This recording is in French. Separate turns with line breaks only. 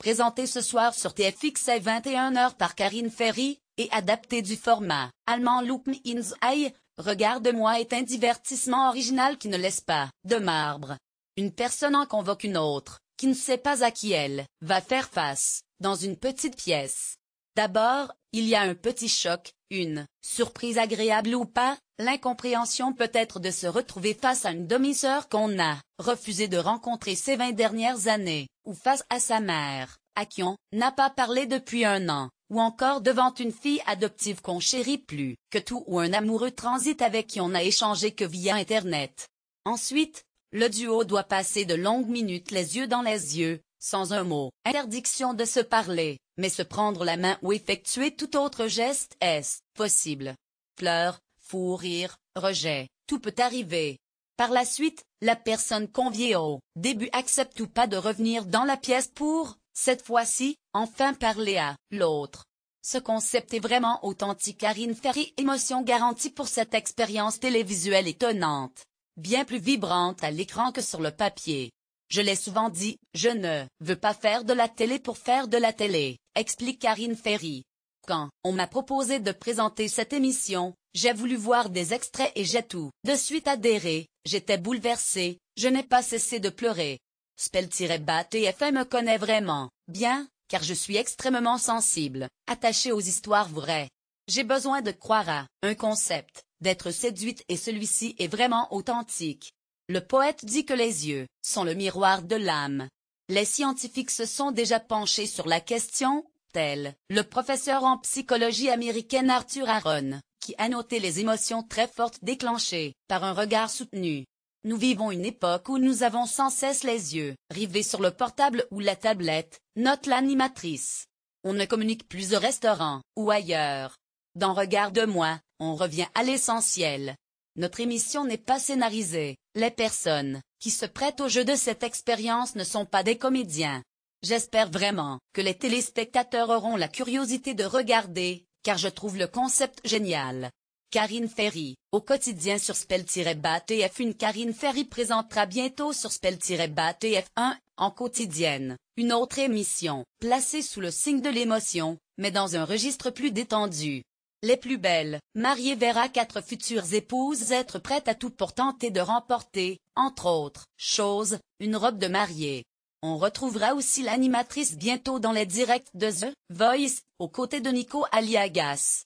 présenté ce soir sur TFX à 21h par Karine Ferry, et adapté du format allemand Look Me in the Eye, Regarde-moi est un divertissement original qui ne laisse pas de marbre. Une personne en convoque une autre, qui ne sait pas à qui elle va faire face, dans une petite pièce. D'abord, il y a un petit choc, une surprise agréable ou pas, l'incompréhension peut-être de se retrouver face à une demi-sœur qu'on a refusé de rencontrer ces 20 dernières années, ou face à sa mère, à qui on n'a pas parlé depuis 1 an, ou encore devant une fille adoptive qu'on chérit plus que tout ou un amoureux transit avec qui on n'a échangé que via Internet. Ensuite, le duo doit passer de longues minutes les yeux dans les yeux, sans un mot. Interdiction de se parler, mais se prendre la main ou effectuer tout autre geste est possible. Pleurs, fou rire, rejet, tout peut arriver. Par la suite, la personne conviée au début accepte ou pas de revenir dans la pièce pour, cette fois-ci, enfin parler à l'autre. Ce concept est vraiment authentique. Karine Ferry, émotion garantie pour cette expérience télévisuelle étonnante. Bien plus vibrante à l'écran que sur le papier. Je l'ai souvent dit, je ne veux pas faire de la télé pour faire de la télé, explique Karine Ferry. Quand on m'a proposé de présenter cette émission, j'ai voulu voir des extraits et j'ai tout de suite adhéré, j'étais bouleversée, je n'ai pas cessé de pleurer. Spell-TF1 me connaît vraiment bien, car je suis extrêmement sensible, attachée aux histoires vraies. J'ai besoin de croire à un concept, d'être séduite et celui-ci est vraiment authentique. Le poète dit que les yeux sont le miroir de l'âme. Les scientifiques se sont déjà penchés sur la question, tel le professeur en psychologie américaine Arthur Aron, qui a noté les émotions très fortes déclenchées par un regard soutenu. Nous vivons une époque où nous avons sans cesse les yeux rivés sur le portable ou la tablette, note l'animatrice. On ne communique plus au restaurant ou ailleurs. Dans Regarde-moi, on revient à l'essentiel. Notre émission n'est pas scénarisée. Les personnes qui se prêtent au jeu de cette expérience ne sont pas des comédiens. J'espère vraiment que les téléspectateurs auront la curiosité de regarder, car je trouve le concept génial. Karine Ferry, au quotidien sur Spell-TF1. Karine Ferry présentera bientôt sur Spell-TF1, en quotidienne, une autre émission, placée sous le signe de l'émotion, mais dans un registre plus détendu. Les plus belles mariées verra 4 futures épouses être prêtes à tout pour tenter de remporter, entre autres choses, une robe de mariée. On retrouvera aussi l'animatrice bientôt dans les directs de The Voice, aux côtés de Nico Aliagas.